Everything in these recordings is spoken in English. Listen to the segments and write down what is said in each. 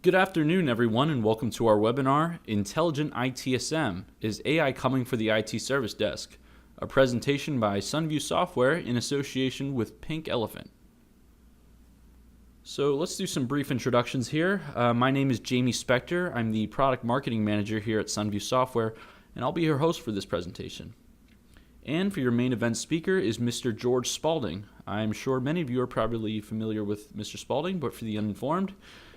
Good afternoon, everyone, and welcome to our webinar, Intelligent ITSM, Is AI Coming for the IT Service Desk? A presentation by SunView Software in association with Pink Elephant. So let's do some brief introductions here. My name is Jamie Spector. I'm the Product Marketing Manager here at SunView Software, and I'll be your host for this presentation. And for your main event speaker is Mr. George Spalding. I'm sure many of you are probably familiar with Mr. Spalding, but for the uninformed,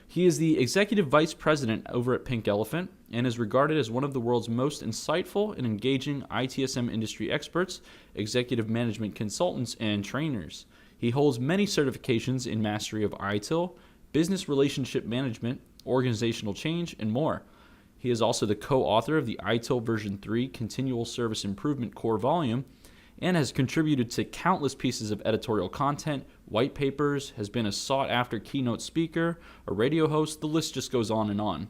he is the Executive Vice President over at Pink Elephant and is regarded as one of the world's most insightful and engaging ITSM industry experts, executive management consultants, and trainers. He holds many certifications in mastery of ITIL, business relationship management, organizational change, and more. He is also the co-author of the ITIL version 3 Continual Service Improvement Core Volume and has contributed to countless pieces of editorial content, white papers, has been a sought-after keynote speaker, a radio host, the list just goes on and on.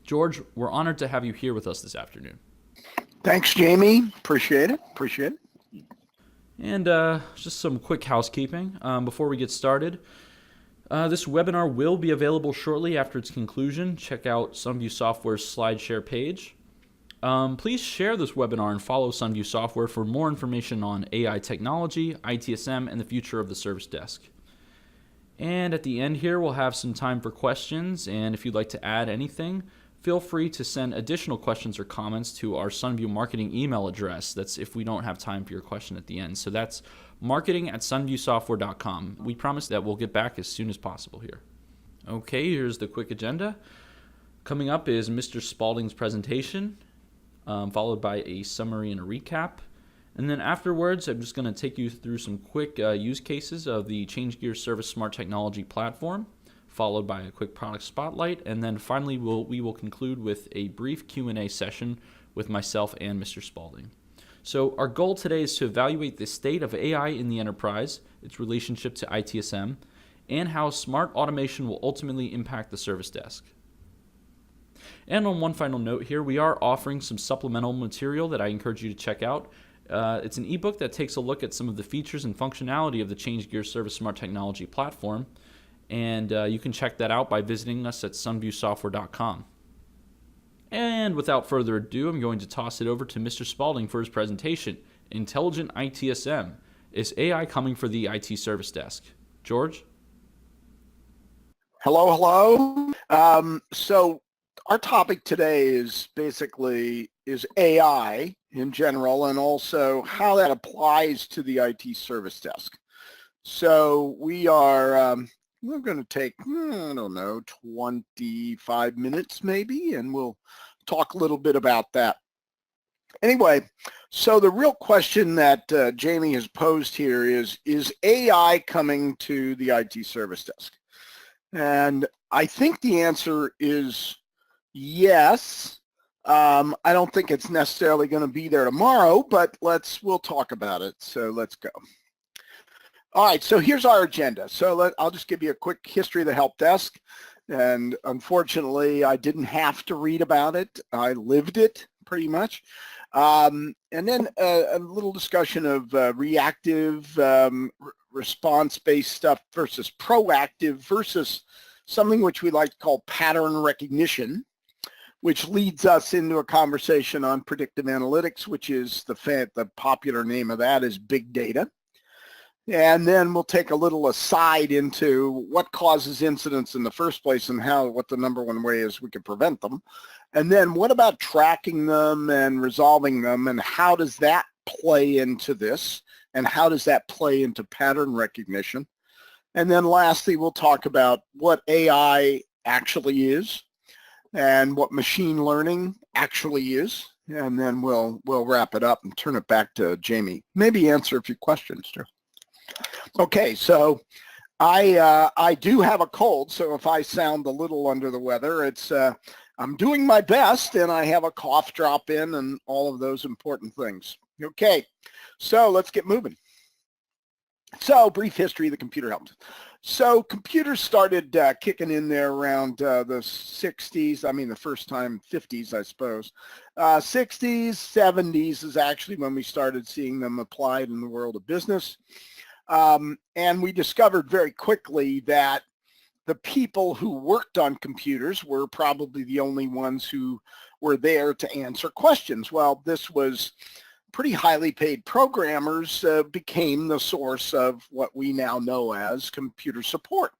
George, we're honored to have you here with us this afternoon. Thanks, Jamie. Appreciate it. And just some quick housekeeping before we get started. This webinar will be available shortly after its conclusion. Check out SunView Software's SlideShare page. Please share this webinar and follow SunView Software for more information on AI technology, ITSM, and the future of the service desk. And at the end here, we'll have some time for questions, and if you'd like to add anything, feel free to send additional questions or comments to our SunView marketing email address. That's if we don't have time for your question at the end. So that's marketing@sunviewsoftware.com. We promise that we'll get back as soon as possible here. Okay, here's the quick agenda. Coming up is Mr. Spalding's presentation, followed by a summary and a recap. And then afterwards, I'm just going to take you through some quick use cases of the ChangeGear Service Smart Technology platform, followed by a quick product spotlight. And then finally, we will conclude with a brief Q&A session with myself and Mr. Spalding. So our goal today is to evaluate the state of AI in the enterprise, its relationship to ITSM, and how smart automation will ultimately impact the service desk. And on one final note here, we are offering some supplemental material that I encourage you to check out. It's an ebook that takes a look at some of the features and functionality of the ChangeGear Service Smart Technology platform, and you can check that out by visiting us at sunviewsoftware.com. And without further ado, I'm going to toss it over to Mr. Spalding for his presentation, Intelligent ITSM, Is AI Coming for the IT Service Desk? George? Hello. So our topic today is AI in general, and also how that applies to the IT service desk. So we're going to take, 25 minutes maybe, and we'll talk a little bit about that. Anyway, so the real question that Jamie has posed here is AI coming to the IT service desk? And I think the answer is yes. I don't think it's necessarily going to be there tomorrow, but we'll talk about it. So let's go. All right, so here's our agenda. So I'll just give you a quick history of the help desk. And unfortunately, I didn't have to read about it. I lived it pretty much. And then a little discussion of reactive response-based stuff versus proactive versus something which we like to call pattern recognition, which leads us into a conversation on predictive analytics, which is the popular name of that is big data. And then we'll take a little aside into what causes incidents in the first place and what the number one way is we can prevent them. And then what about tracking them and resolving them, and how does that play into this? And how does that play into pattern recognition? And then lastly, we'll talk about what AI actually is and what machine learning actually is. And then we'll wrap it up and turn it back to Jamie. Maybe answer a few questions too. Okay, so I do have a cold, so if I sound a little under the weather, it's I'm doing my best, and I have a cough drop in and all of those important things. Okay, so let's get moving. So brief history of the computer helps. So computers started kicking in there around the 60s. I mean, the first time 50s, I suppose. 60s, 70s is actually when we started seeing them applied in the world of business. And we discovered very quickly that the people who worked on computers were probably the only ones who were there to answer questions. Well, this was pretty highly paid programmers became the source of what we now know as computer support.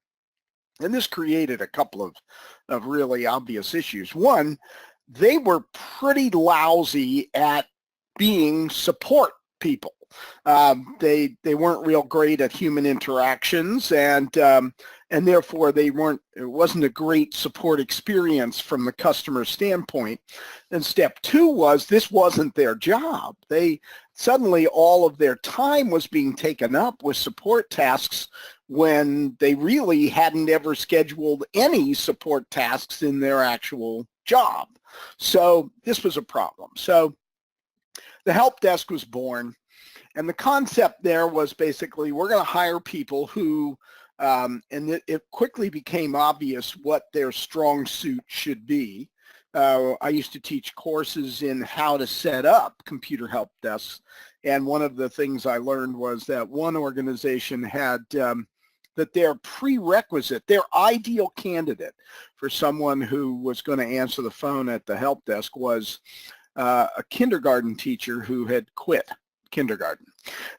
And this created a couple of really obvious issues. One, they were pretty lousy at being support people. They weren't real great at human interactions, and therefore it wasn't a great support experience from the customer standpoint. And step two was this wasn't their job. Suddenly all of their time was being taken up with support tasks when they really hadn't ever scheduled any support tasks in their actual job. So this was a problem. So the help desk was born, and the concept there was basically we're going to hire people who, and it quickly became obvious what their strong suit should be. I used to teach courses in how to set up computer help desks, and one of the things I learned was that one organization had that their prerequisite, their ideal candidate for someone who was going to answer the phone at the help desk was a kindergarten teacher who had quit kindergarten.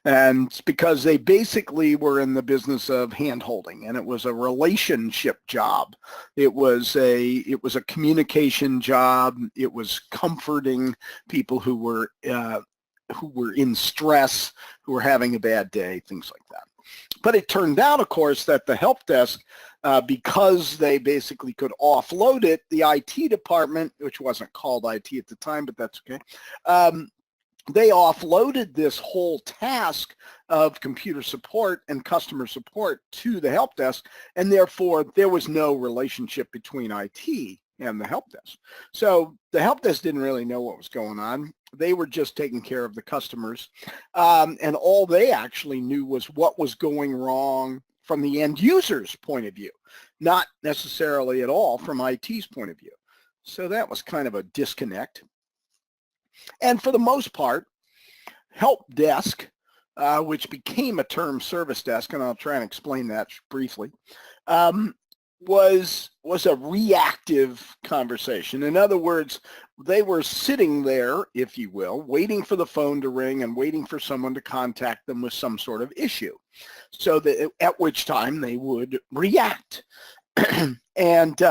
And because they basically were in the business of hand-holding, and it was a relationship job. It was a communication job. It was comforting people who were in stress, who were having a bad day, things like that. But it turned out, of course, that the help desk, because they basically could offload it, the IT department, which wasn't called IT at the time, but that's okay, they offloaded this whole task of computer support and customer support to the help desk, and therefore there was no relationship between IT and the help desk. So the help desk didn't really know what was going on. They were just taking care of the customers, and all they actually knew was what was going wrong from the end user's point of view, not necessarily at all from IT's point of view. So that was kind of a disconnect. And for the most part, help desk, which became a term service desk, and I'll try and explain that briefly, was a reactive conversation. In other words, they were sitting there, if you will, waiting for the phone to ring and waiting for someone to contact them with some sort of issue, so that at which time they would react. And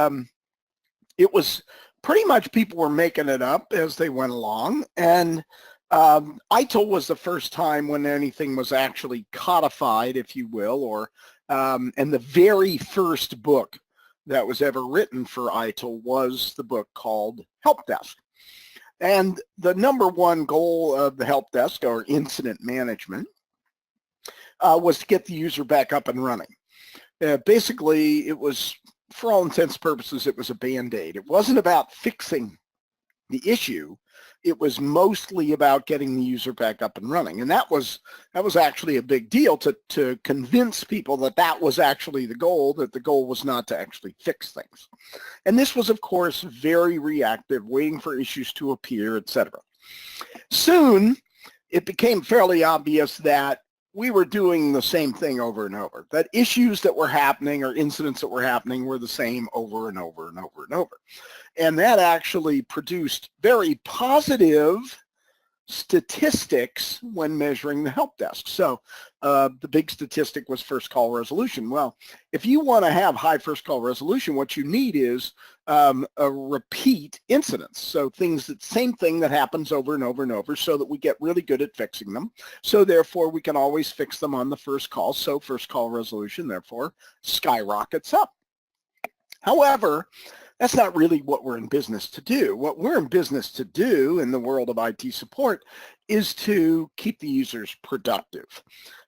it was pretty much people were making it up as they went along, and ITIL was the first time when anything was actually codified, if you will, or and the very first book that was ever written for ITIL was the book called Helpdesk. And the number one goal of the help desk, or incident management, was to get the user back up and running. Basically, it was, for all intents and purposes, it was a Band-Aid. It wasn't about fixing the issue. It was mostly about getting the user back up and running. And that was actually a big deal to convince people that that was actually the goal, that the goal was not to actually fix things. And this was, of course, very reactive, waiting for issues to appear, etc. Soon, it became fairly obvious that we were doing the same thing over and over, that issues that were happening or incidents that were happening were the same over and over and over and over. And that actually produced very positive statistics when measuring the help desk. So the big statistic was first call resolution. Well, if you want to have high first call resolution, what you need is a repeat incidents. So same thing that happens over and over and over, so that we get really good at fixing them. So therefore we can always fix them on the first call. So first call resolution therefore skyrockets up. However, that's not really what we're in business to do. What we're in business to do in the world of IT support is to keep the users productive.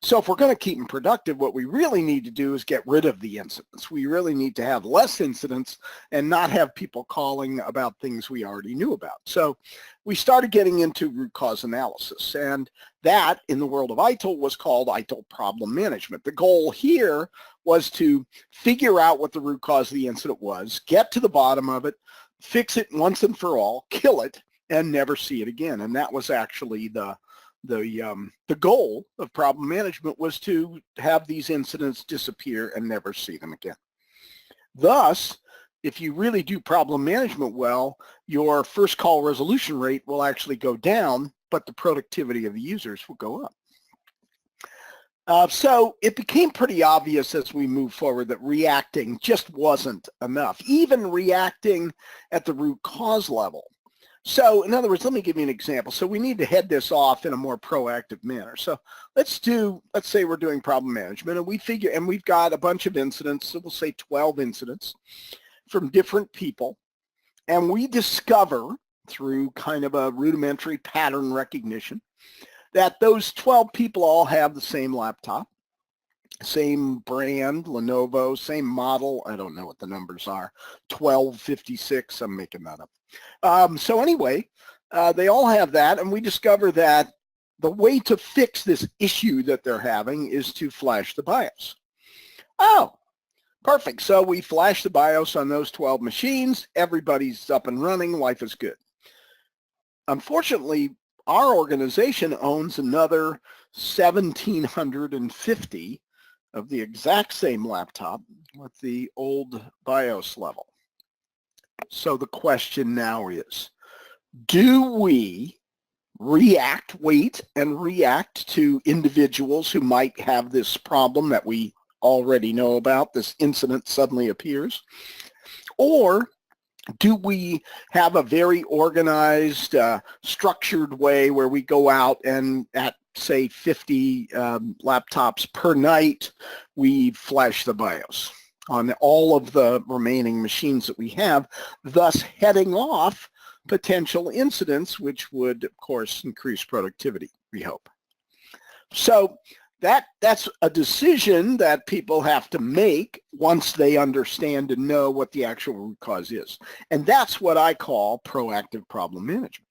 So if we're going to keep them productive, what we really need to do is get rid of the incidents. We really need to have less incidents and not have people calling about things we already knew about. So we started getting into root cause analysis, and that in the world of ITIL was called ITIL problem management. The goal here was to figure out what the root cause of the incident was, get to the bottom of it, fix it once and for all, kill it, and never see it again. And that was actually the goal of problem management, was to have these incidents disappear and never see them again. Thus, if you really do problem management well, your first call resolution rate will actually go down, but the productivity of the users will go up. So it became pretty obvious as we move forward that reacting just wasn't enough, even reacting at the root cause level. So in other words, let me give you an example. So we need to head this off in a more proactive manner. So let's say we're doing problem management, and we've got a bunch of incidents, so we'll say 12 incidents from different people, and we discover through kind of a rudimentary pattern recognition that those 12 people all have the same laptop, same brand, Lenovo, same model. I don't know what the numbers are, 1256, I'm making that up. So anyway, they all have that, and we discover that the way to fix this issue that they're having is to flash the BIOS. Oh, perfect. So we flash the BIOS on those 12 machines. Everybody's up and running. Life is good. Unfortunately, our organization owns another 1,750 of the exact same laptop with the old BIOS level. So the question now is, do we wait and react to individuals who might have this problem that we already know about, this incident suddenly appears? Or do we have a very organized, structured way where we go out and at, say, 50 laptops per night, we flash the BIOS on all of the remaining machines that we have, thus heading off potential incidents, which would, of course, increase productivity, we hope. So that's a decision that people have to make once they understand and know what the actual root cause is. And that's what I call proactive problem management.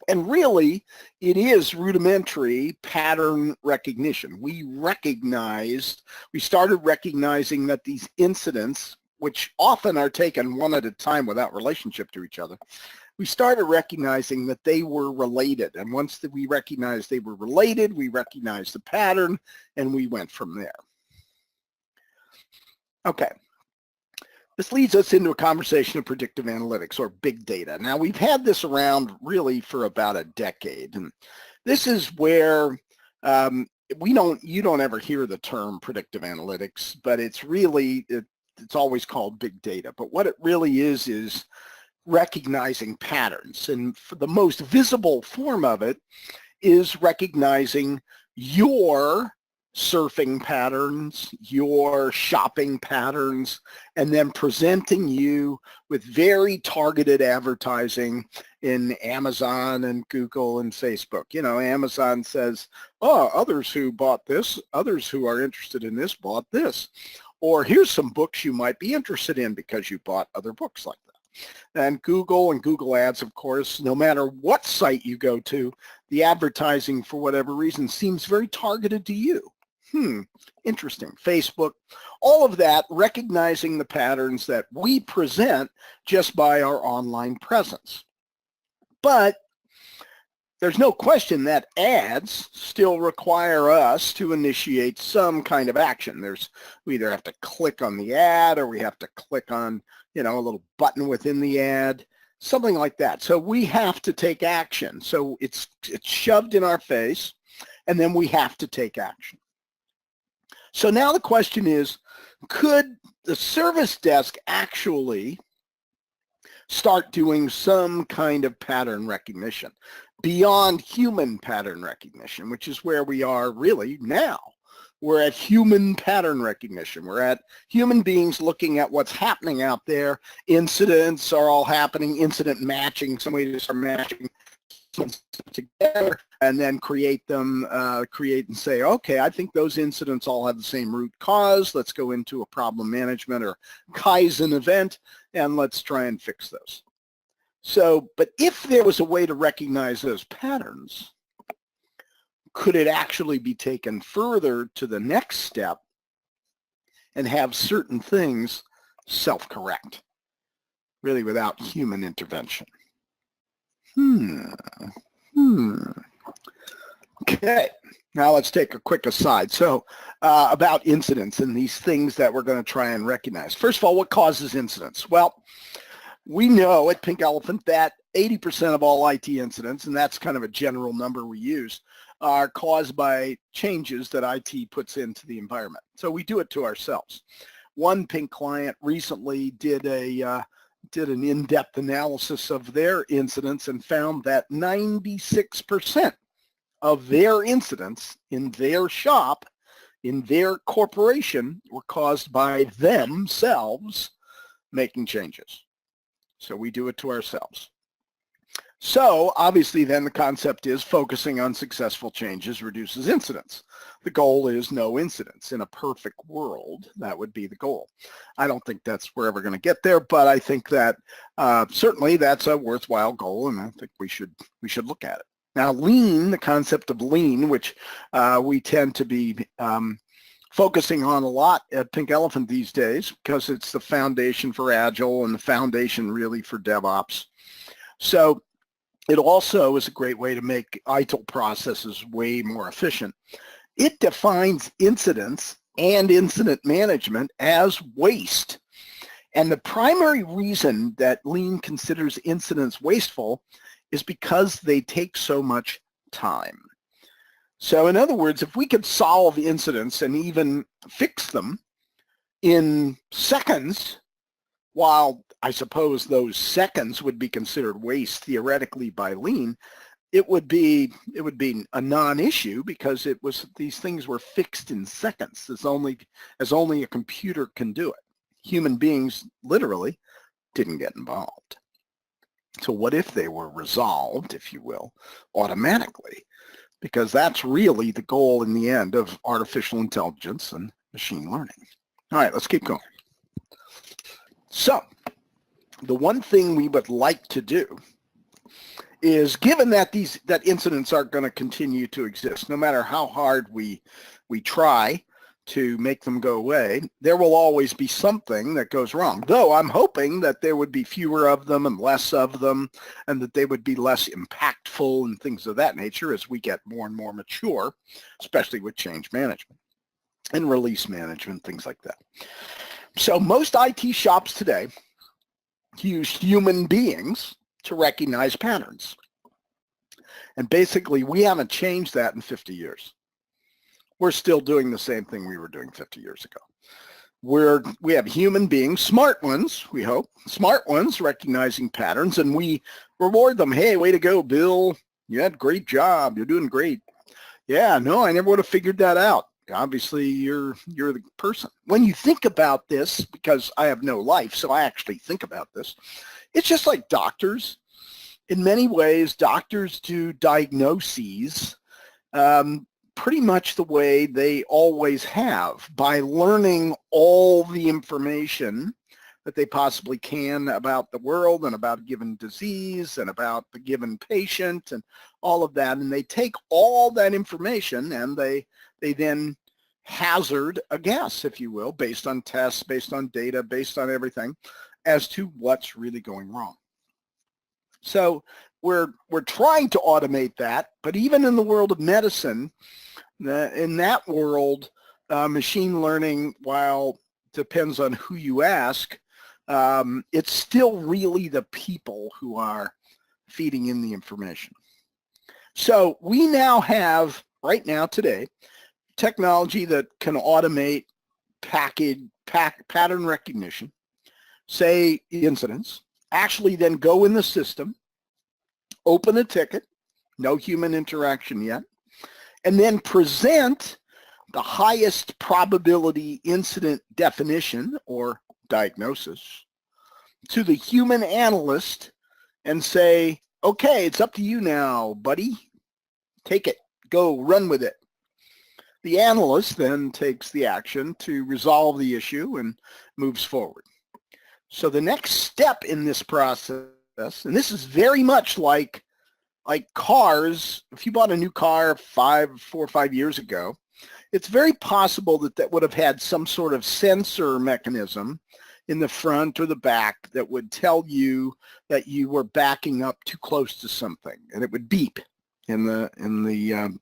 And really, it is rudimentary pattern recognition. We started recognizing that these incidents, which often are taken one at a time without relationship to each other, we started recognizing that they were related. And once we recognized they were related, we recognized the pattern, and we went from there. Okay. This leads us into a conversation of predictive analytics, or big data. Now, we've had this around really for about a decade, and this is where you don't ever hear the term predictive analytics, but it's really, it's always called big data. But what it really is recognizing patterns, and for the most visible form of it is recognizing your surfing patterns, your shopping patterns, and then presenting you with very targeted advertising in Amazon and Google and Facebook. You know, Amazon says, oh, others who bought this, others who are interested in this bought this. Or here's some books you might be interested in because you bought other books like that. And Google Ads, of course, no matter what site you go to, the advertising, for whatever reason, seems very targeted to you. Interesting. Facebook, all of that, recognizing the patterns that we present just by our online presence. But there's no question that ads still require us to initiate some kind of action. We either have to click on the ad, or we have to click on, a little button within the ad, something like that. So we have to take action. So it's shoved in our face, and then we have to take action. So now the question is, could the service desk actually start doing some kind of pattern recognition beyond human pattern recognition, which is where we are really now? We're at human pattern recognition. We're at human beings looking at what's happening out there. Incidents are all happening, incident matching. Somebody just start matching together and then create and say, okay, I think those incidents all have the same root cause. Let's go into a problem management or Kaizen event, and let's try and fix those. So, but if there was a way to recognize those patterns, could it actually be taken further to the next step and have certain things self-correct, really without human intervention? Okay. Now let's take a quick aside. So about incidents and these things that we're going to try and recognize. First of all, what causes incidents? Well, we know at Pink Elephant that 80% of all IT incidents, and that's kind of a general number we use, are caused by changes that IT puts into the environment. So we do it to ourselves. One Pink client recently did an in-depth analysis of their incidents and found that 96% of their incidents in their shop, in their corporation, were caused by themselves making changes. So we do it to ourselves. So obviously then the concept is focusing on successful changes reduces incidents. The goal is no incidents. In a perfect world, that would be the goal. I don't think that's we're ever going to get there, but I think that certainly that's a worthwhile goal, and I think we should look at it. Now, lean, the concept of lean, which we tend to be focusing on a lot at Pink Elephant these days because it's the foundation for Agile and the foundation really for DevOps. So it also is a great way to make ITIL processes way more efficient. It defines incidents and incident management as waste. And the primary reason that lean considers incidents wasteful is because they take so much time. So in other words, if we could solve incidents and even fix them in seconds, while I suppose those seconds would be considered waste theoretically by lean, it would be a non-issue because these things were fixed in seconds as only a computer can do it. Human beings literally didn't get involved. So what if they were resolved, if you will, automatically? Because that's really the goal in the end of artificial intelligence and machine learning. All right, let's keep going. So the one thing we would like to do is, given that that incidents are going to continue to exist, no matter how hard we try to make them go away, there will always be something that goes wrong. Though I'm hoping that there would be fewer of them and less of them, and that they would be less impactful and things of that nature as we get more and more mature, especially with change management and release management, things like that. So most IT shops today use human beings to recognize patterns. And basically, we haven't changed that in 50 years. We're still doing the same thing we were doing 50 years ago. We have human beings, smart ones, we hope, smart ones recognizing patterns, and we reward them. Hey, way to go, Bill. You had a great job. You're doing great. Yeah, no, I never would have figured that out. Obviously, you're the person. When you think about this, because I have no life, so I actually think about this, it's just like doctors. In many ways, doctors do diagnoses pretty much the way they always have, by learning all the information that they possibly can about the world and about a given disease and about the given patient and all of that. And they take all that information and they then hazard a guess, if you will, based on tests, based on data, based on everything, as to what's really going wrong. So we're trying to automate that, but even in the world of medicine, in that world, machine learning, while depends on who you ask, it's still really the people who are feeding in the information. So we now have, right now today, technology that can automate pattern recognition, say incidents, actually then go in the system, open a ticket, no human interaction yet, and then present the highest probability incident definition or diagnosis to the human analyst and say, okay, it's up to you now, buddy. Take it. Go run with it. The analyst then takes the action to resolve the issue and moves forward. So the next step in this process, and this is very much like cars, if you bought a new car 4 or 5 years ago, it's very possible that would have had some sort of sensor mechanism in the front or the back that would tell you that you were backing up too close to something, and it would beep in the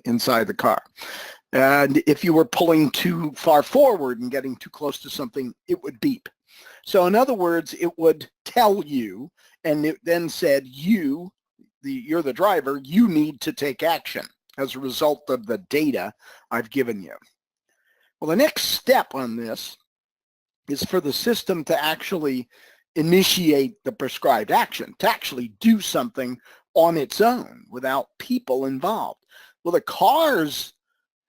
inside the car. And if you were pulling too far forward and getting too close to something, it would beep. So in other words, it would tell you, and it then said, you're the driver, you need to take action as a result of the data I've given you. Well, the next step on this is for the system to actually initiate the prescribed action, to actually do something on its own without people involved. Well, the cars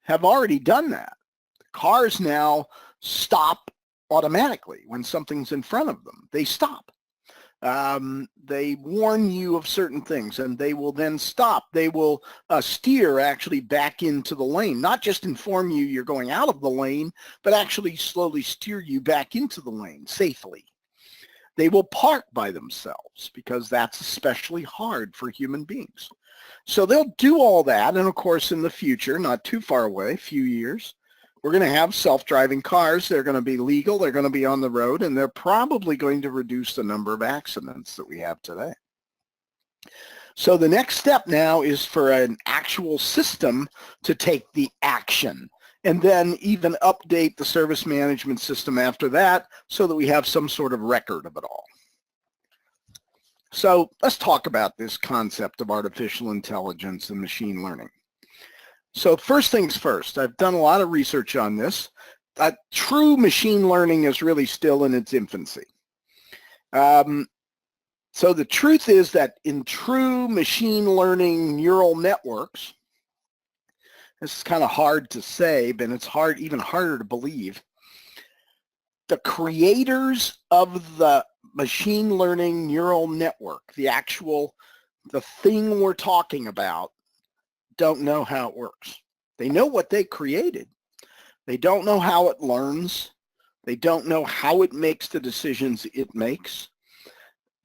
have already done that. The cars now stop automatically when something's in front of them. They stop. They warn you of certain things, and they will then stop. They will steer actually back into the lane, not just inform you you're going out of the lane, but actually slowly steer you back into the lane safely. They will park by themselves because that's especially hard for human beings. So they'll do all that, and of course in the future, not too far away, a few years, we're going to have self-driving cars. They're going to be legal, they're going to be on the road, and they're probably going to reduce the number of accidents that we have today. So the next step now is for an actual system to take the action, and then even update the service management system after that so that we have some sort of record of it all. So let's talk about this concept of artificial intelligence and machine learning. So first things first, I've done a lot of research on this. True machine learning is really still in its infancy. So the truth is that in true machine learning neural networks, this is kind of hard to say, but it's even harder to believe. The creators of the machine learning neural network, the thing we're talking about, don't know how it works. They know what they created. They don't know how it learns. They don't know how it makes the decisions it makes.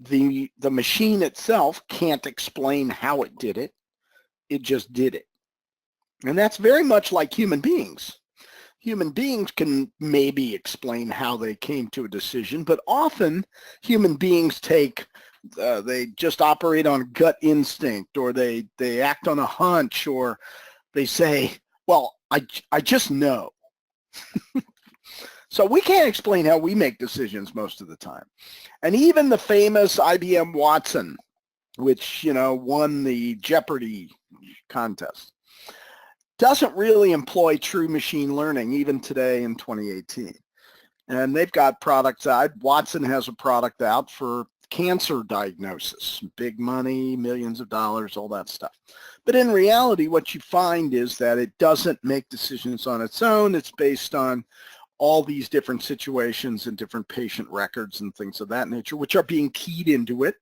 The machine itself can't explain how it did it. It just did it. And that's very much like human beings. Human beings can maybe explain how they came to a decision, but often human beings they just operate on gut instinct, or they act on a hunch, or they say, well, I just know. So we can't explain how we make decisions most of the time. And even the famous IBM Watson, which, won the Jeopardy contest, doesn't really employ true machine learning even today in 2018. And they've got products out. Watson has a product out for cancer diagnosis, big money, millions of dollars, all that stuff. But in reality, what you find is that it doesn't make decisions on its own. It's based on all these different situations and different patient records and things of that nature, which are being keyed into it.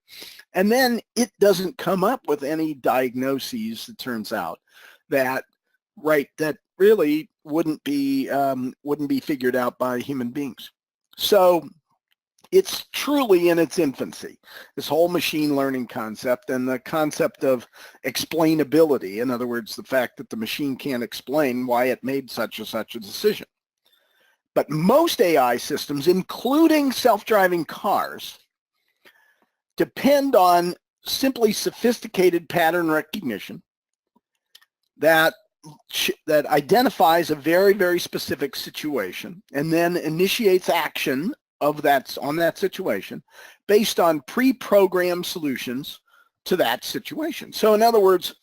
And then it doesn't come up with any diagnoses, it turns out, that really wouldn't be figured out by human beings. So it's truly in its infancy, this whole machine learning concept, and the concept of explainability. In other words, the fact that the machine can't explain why it made such and such a decision. But most AI systems, including self-driving cars, depend on simply sophisticated pattern recognition that identifies a very, very specific situation and then initiates action on that situation based on pre-programmed solutions to that situation. So in other words,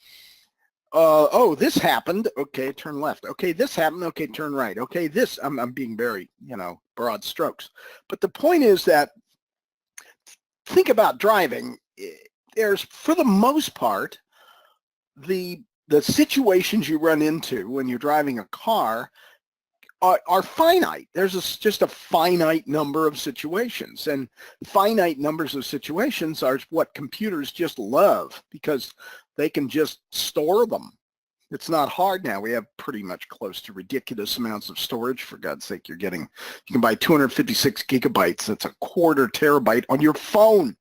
this happened, okay, turn left. Okay, this happened, okay, turn right. Okay, I'm being very, broad strokes. But the point is that, think about driving. There's, for the most part, the situations you run into when you're driving a car are finite. There's just a finite number of situations, and finite numbers of situations are what computers just love because they can just store them. It's not hard now. We have pretty much close to ridiculous amounts of storage. For God's sake, you can buy 256 gigabytes. That's a quarter terabyte on your phone.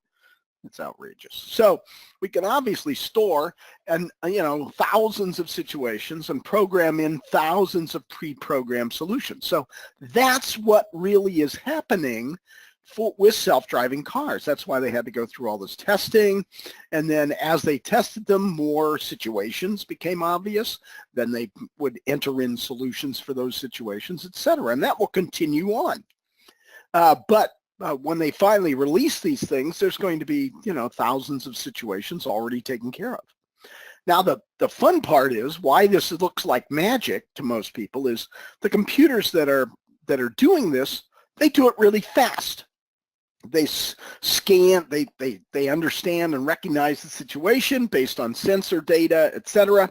It's outrageous. So we can obviously store thousands of situations and program in thousands of pre-programmed solutions. So that's what really is happening with self-driving cars. That's why they had to go through all this testing. And then as they tested them, more situations became obvious. Then they would enter in solutions for those situations, et cetera. And that will continue on. But when they finally release these things, there's going to be, thousands of situations already taken care of. Now, the fun part is why this looks like magic to most people is the computers that are doing this, they do it really fast. They scan, they understand and recognize the situation based on sensor data, et cetera,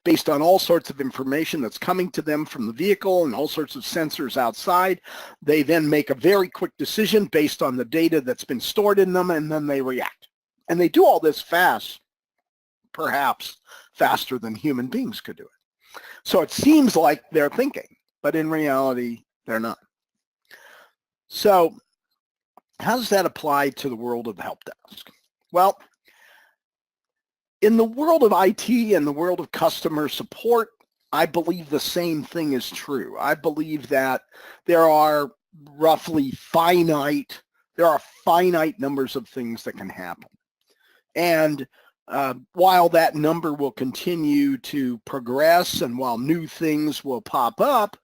based on all sorts of information that's coming to them from the vehicle and all sorts of sensors outside. They then make a very quick decision based on the data that's been stored in them, and then they react. And they do all this fast, perhaps faster than human beings could do it. So it seems like they're thinking, but in reality, they're not. So how does that apply to the world of Helpdesk? Well, in the world of IT and the world of customer support, I believe the same thing is true. I believe that there are finite numbers of things that can happen. And while that number will continue to progress and while new things will pop up,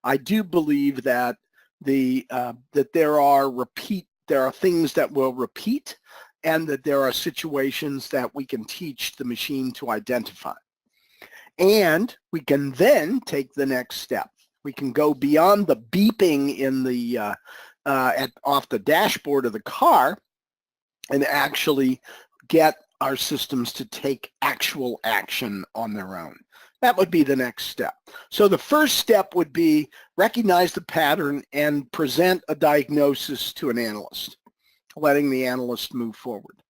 I do believe that that there are things that will repeat, and that there are situations that we can teach the machine to identify. And we can then take the next step. We can go beyond the beeping in the off the dashboard of the car and actually get our systems to take actual action on their own. That would be the next step. So the first step would be recognize the pattern and present a diagnosis to an analyst, letting the analyst move forward.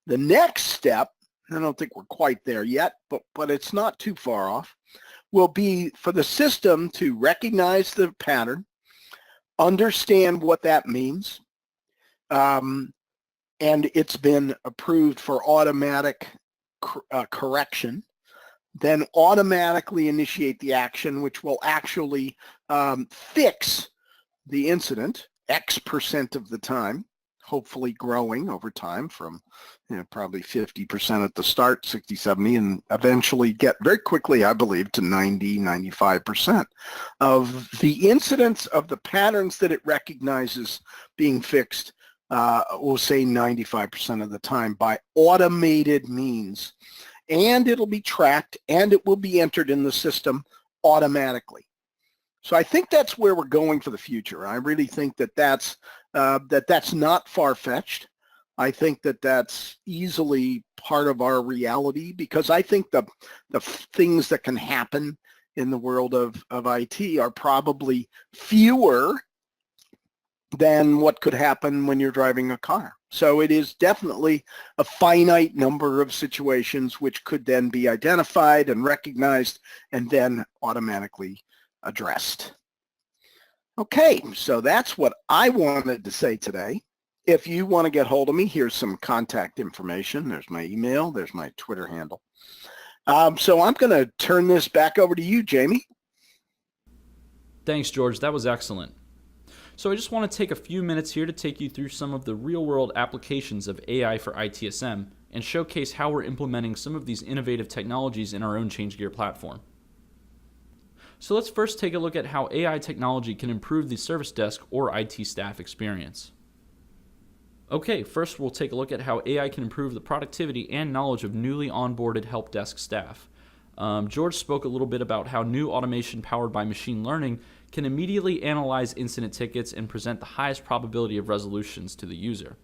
The next step, I don't think we're quite there yet, but it's not too far off, will be for the system to recognize the pattern, understand what that means, and it's been approved for automatic correction, then automatically initiate the action, which will actually fix the incident X% of the time, hopefully growing over time from probably 50% at the start, 60, 70, and eventually get very quickly, I believe, to 90, 95% of the incidents of the patterns that it recognizes being fixed, we'll say 95% of the time by automated means. And it'll be tracked and it will be entered in the system automatically. So I think that's where we're going for the future. I really think that that's not far-fetched. I think that that's easily part of our reality, because I think the things that can happen in the world of IT are probably fewer than what could happen when you're driving a car. So it is definitely a finite number of situations which could then be identified and recognized and then automatically addressed. Okay, so that's what I wanted to say today. If you want to get hold of me, here's some contact information. There's my email. There's my Twitter handle. So I'm going to turn this back over to you, Jamie. Thanks, George. That was excellent. So I just want to take a few minutes here to take you through some of the real-world applications of AI for ITSM and showcase how we're implementing some of these innovative technologies in our own ChangeGear platform. So let's first take a look at how AI technology can improve the service desk or IT staff experience. Okay, first we'll take a look at how AI can improve the productivity and knowledge of newly onboarded Helpdesk staff. George spoke a little bit about how new automation powered by machine learning can immediately analyze incident tickets and present the highest probability of resolutions to the user.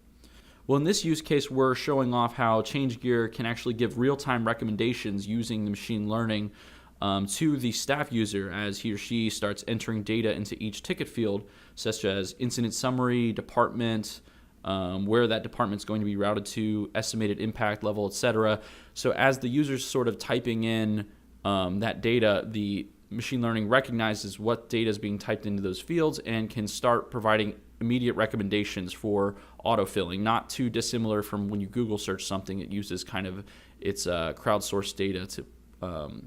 Well, in this use case, we're showing off how ChangeGear can actually give real-time recommendations using the machine learning to the staff user as he or she starts entering data into each ticket field, such as incident summary, department, where that department's going to be routed to, estimated impact level, etc. So as the user's sort of typing in that data, the machine learning recognizes what data is being typed into those fields and can start providing immediate recommendations for autofilling, not too dissimilar from when you Google search something. It uses kind of its crowdsourced data to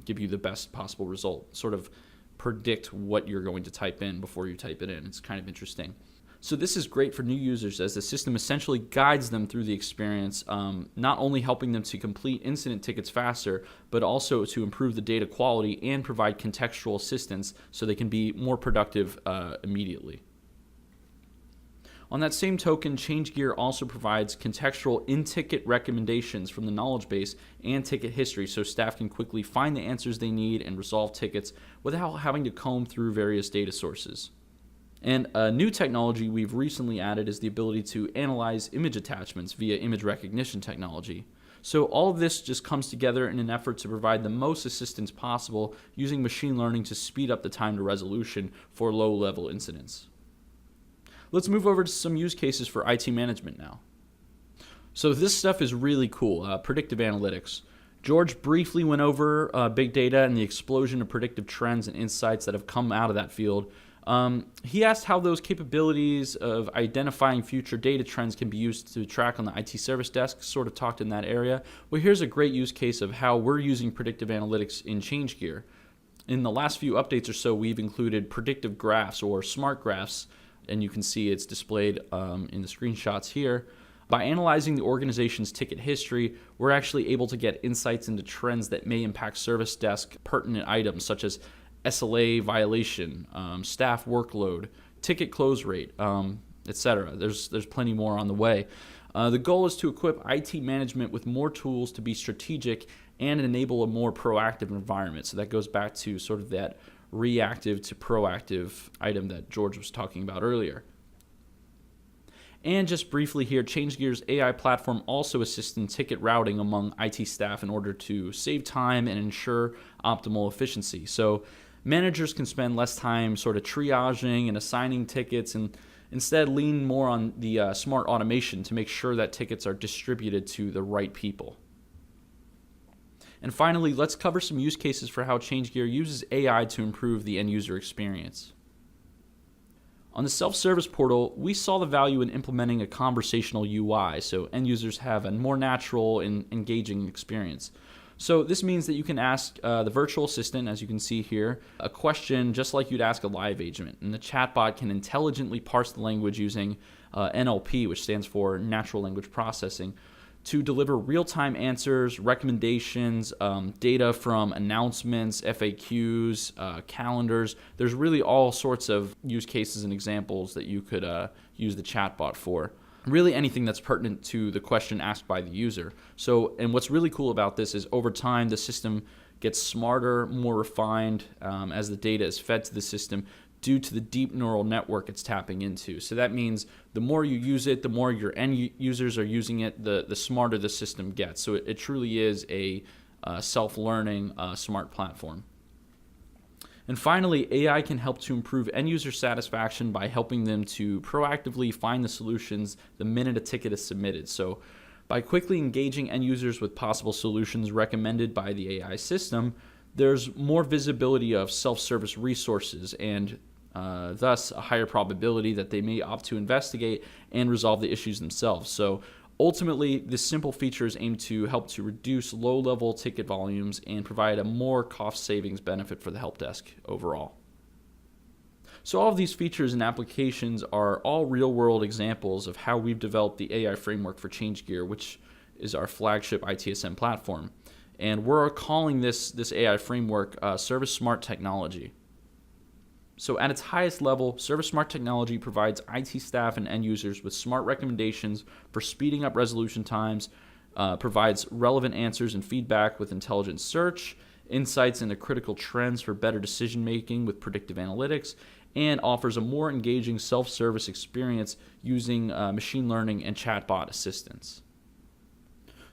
give you the best possible result, sort of predict what you're going to type in before you type it in. It's kind of interesting. So this is great for new users as the system essentially guides them through the experience, not only helping them to complete incident tickets faster, but also to improve the data quality and provide contextual assistance so they can be more productive immediately. On that same token, ChangeGear also provides contextual in-ticket recommendations from the knowledge base and ticket history so staff can quickly find the answers they need and resolve tickets without having to comb through various data sources. And a new technology we've recently added is the ability to analyze image attachments via image recognition technology. So all of this just comes together in an effort to provide the most assistance possible using machine learning to speed up the time to resolution for low-level incidents. Let's move over to some use cases for IT management now. So this stuff is really cool, predictive analytics. George briefly went over big data and the explosion of predictive trends and insights that have come out of that field. He asked how those capabilities of identifying future data trends can be used to track on the IT service desk, sort of talked in that area. Well, here's a great use case of how we're using predictive analytics in ChangeGear. In the last few updates or so, we've included predictive graphs or smart graphs, and you can see it's displayed in the screenshots here. By analyzing the organization's ticket history, we're actually able to get insights into trends that may impact service desk pertinent items such as SLA violation, staff workload, ticket close rate, etc. There's plenty more on the way. The goal is to equip IT management with more tools to be strategic and enable a more proactive environment. So that goes back to sort of that reactive to proactive item that George was talking about earlier. And just briefly here, ChangeGear's AI platform also assists in ticket routing among IT staff in order to save time and ensure optimal efficiency. So managers can spend less time sort of triaging and assigning tickets and instead lean more on the smart automation to make sure that tickets are distributed to the right people. And finally, let's cover some use cases for how ChangeGear uses AI to improve the end user experience. On the self-service portal, we saw the value in implementing a conversational UI so end users have a more natural and engaging experience. So this means that you can ask the virtual assistant, as you can see here, a question just like you'd ask a live agent. And the chatbot can intelligently parse the language using NLP, which stands for Natural Language Processing, to deliver real-time answers, recommendations, data from announcements, FAQs, calendars. There's really all sorts of use cases and examples that you could use the chatbot for. Really anything that's pertinent to the question asked by the user. So, and what's really cool about this is over time the system gets smarter, more refined as the data is fed to the system due to the deep neural network it's tapping into. So that means the more you use it, the more your end users are using it, the smarter the system gets. So it truly is a self-learning smart platform. And finally, AI can help to improve end user satisfaction by helping them to proactively find the solutions the minute a ticket is submitted. So by quickly engaging end users with possible solutions recommended by the AI system, there's more visibility of self-service resources and thus a higher probability that they may opt to investigate and resolve the issues themselves. So ultimately, this simple feature is aimed to help to reduce low-level ticket volumes and provide a more cost savings benefit for the help desk overall. So all of these features and applications are all real-world examples of how we've developed the AI framework for ChangeGear, which is our flagship ITSM platform. And we're calling this AI framework Service Smart Technology. So at its highest level, Service Smart Technology provides IT staff and end users with smart recommendations for speeding up resolution times, provides relevant answers and feedback with intelligent search, insights into critical trends for better decision making with predictive analytics, and offers a more engaging self-service experience using machine learning and chatbot assistance.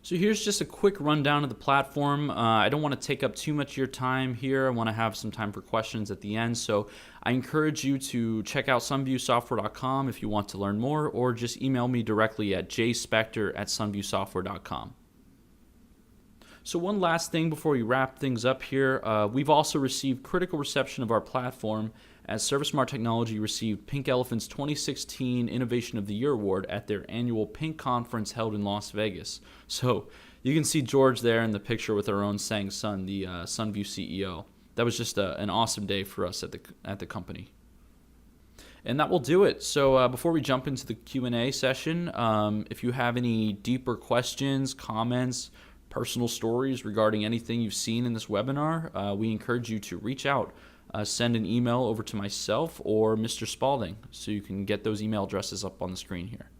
So here's just a quick rundown of the platform. I don't want to take up too much of your time here. I want to have some time for questions at the end. So I encourage you to check out sunviewsoftware.com if you want to learn more, or just email me directly at jspector@sunviewsoftware.com. So one last thing before we wrap things up here, we've also received critical reception of our platform as Service Smart Technology received Pink Elephant's 2016 Innovation of the Year Award at their annual Pink Conference held in Las Vegas. So you can see George there in the picture with our own Sang Sun, the SunView CEO. That was just an awesome day for us at the company. And that will do it. So before we jump into the Q&A session, if you have any deeper questions, comments, personal stories regarding anything you've seen in this webinar, we encourage you to reach out. Send an email over to myself or Mr. Spalding, so you can get those email addresses up on the screen here.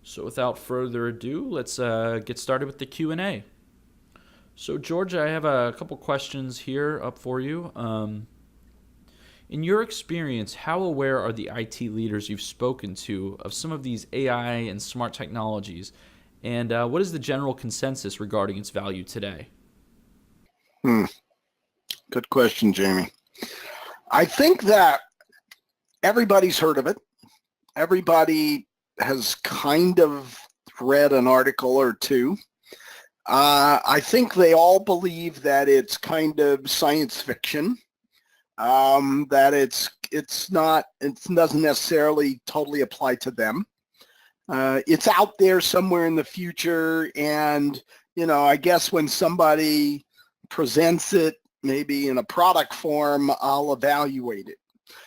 So without further ado, let's get started with the Q&A. So George, I have a couple questions here up for you. In your experience, how aware are the IT leaders you've spoken to of some of these AI and smart technologies, and what is the general consensus regarding its value today? Good question, Jamie. I think that everybody's heard of it. Everybody has kind of read an article or two. I think they all believe that it's kind of science fiction. That it doesn't necessarily totally apply to them. It's out there somewhere in the future, and I guess when somebody presents it, maybe in a product form, I'll evaluate it,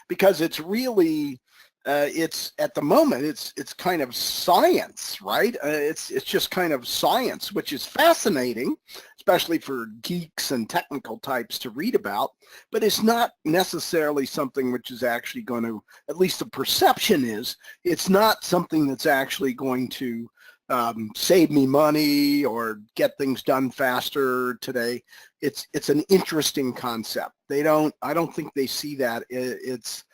because it's really it's at the moment it's kind of science, right? It's just kind of science, which is fascinating, especially for geeks and technical types to read about, but it's not necessarily something which is actually going to, at least the perception is, it's not something that's actually going to save me money or get things done faster today. It's an interesting concept. I don't think they see that its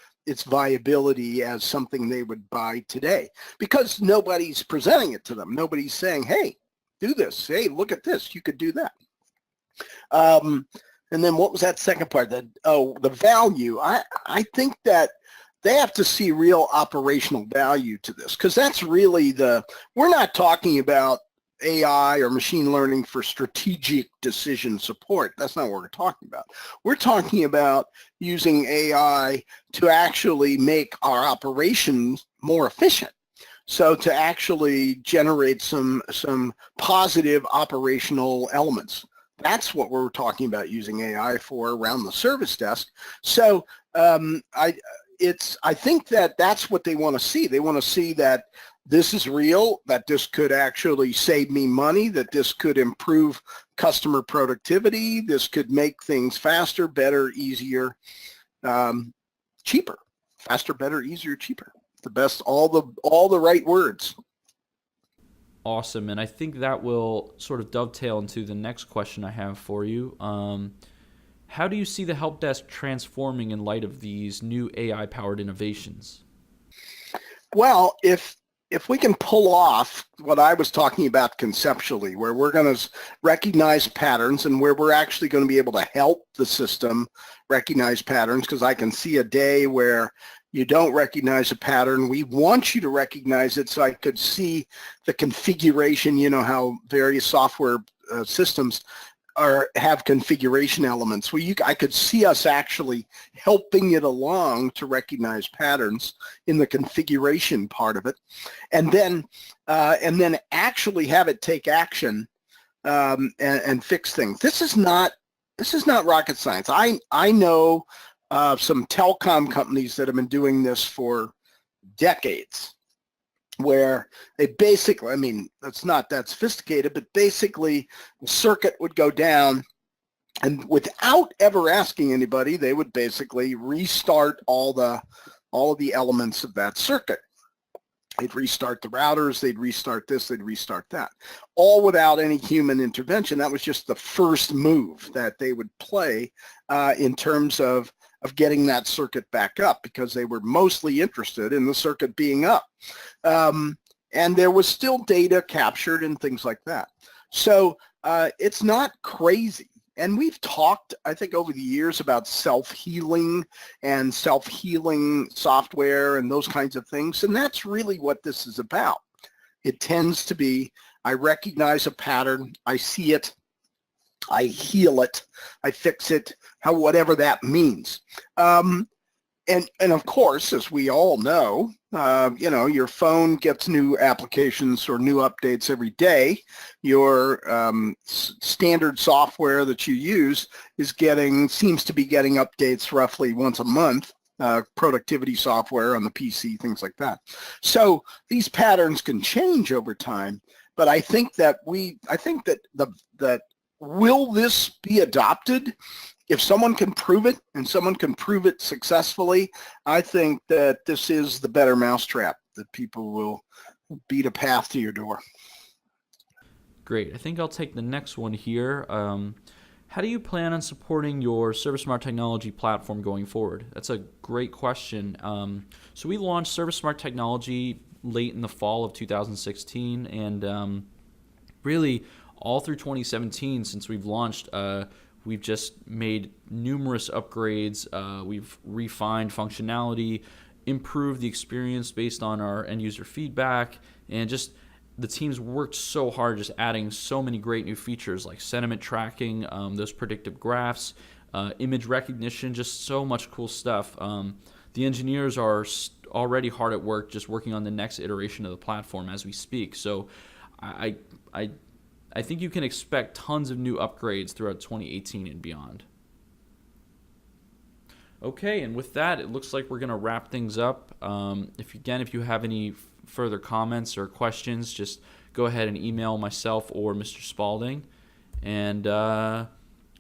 viability as something they would buy today, because nobody's presenting it to them. Nobody's saying, hey, do this. Hey, look at this. You could do that. And then what was that second part? The value. I think that they have to see real operational value to this, because that's really we're not talking about AI or machine learning for strategic decision support. That's not what we're talking about. We're talking about using AI to actually make our operations more efficient. So to actually generate some positive operational elements. That's what we're talking about using AI for around the service desk. So I think that's what they want to see. They want to see that this is real, that this could actually save me money, that this could improve customer productivity, this could make things faster, better, easier, cheaper. Faster, better, easier, cheaper. The best, all the right words. Awesome, and I think that will sort of dovetail into the next question I have for you. How do you see the help desk transforming in light of these new AI-powered innovations? Well, if we can pull off what I was talking about conceptually, where we're going to recognize patterns and where we're actually going to be able to help the system recognize patterns, because I can see a day where you don't recognize a pattern. We want you to recognize it, so I could see the configuration, how various software systems have configuration elements. I could see us actually helping it along to recognize patterns in the configuration part of it, and then actually have it take action and fix things. This is not rocket science. I know some telecom companies that have been doing this for decades, where they basically, that's not that sophisticated, but basically the circuit would go down, and without ever asking anybody, they would basically restart all of the elements of that circuit. They'd restart the routers, they'd restart this, they'd restart that, all without any human intervention. That was just the first move that they would play in terms of getting that circuit back up, because they were mostly interested in the circuit being up. And there was still data captured and things like that. So it's not crazy. And we've talked, I think, over the years about self-healing and self-healing software and those kinds of things. And that's really what this is about. It tends to be, I recognize a pattern, I see it, I heal it, I fix it, whatever that means. And of course, as we all know, your phone gets new applications or new updates every day. Your standard software that you use seems to be getting updates roughly once a month. Productivity software on the PC, things like that. So these patterns can change over time. But I think that that will this be adopted? If someone can prove it and someone can prove it successfully, I think that this is the better mousetrap, that people will beat a path to your door. Great. I think I'll take the next one here. How do you plan on supporting your ServiceSmart technology platform going forward? That's a great question. So we launched ServiceSmart technology late in the fall of 2016, and really all through 2017 since we've launched, we've just made numerous upgrades. We've refined functionality, improved the experience based on our end user feedback, and just the team's worked so hard just adding so many great new features like sentiment tracking, those predictive graphs, image recognition, just so much cool stuff. The engineers are already hard at work just working on the next iteration of the platform as we speak. So I think you can expect tons of new upgrades throughout 2018 and beyond. Okay, and with that, it looks like we're going to wrap things up. If you have any further comments or questions, just go ahead and email myself or Mr. Spalding. And I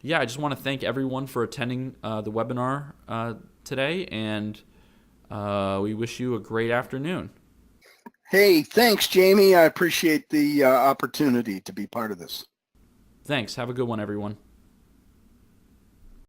just want to thank everyone for attending the webinar today, and we wish you a great afternoon. Hey, thanks, Jamie. I appreciate the opportunity to be part of this. Thanks. Have a good one, everyone.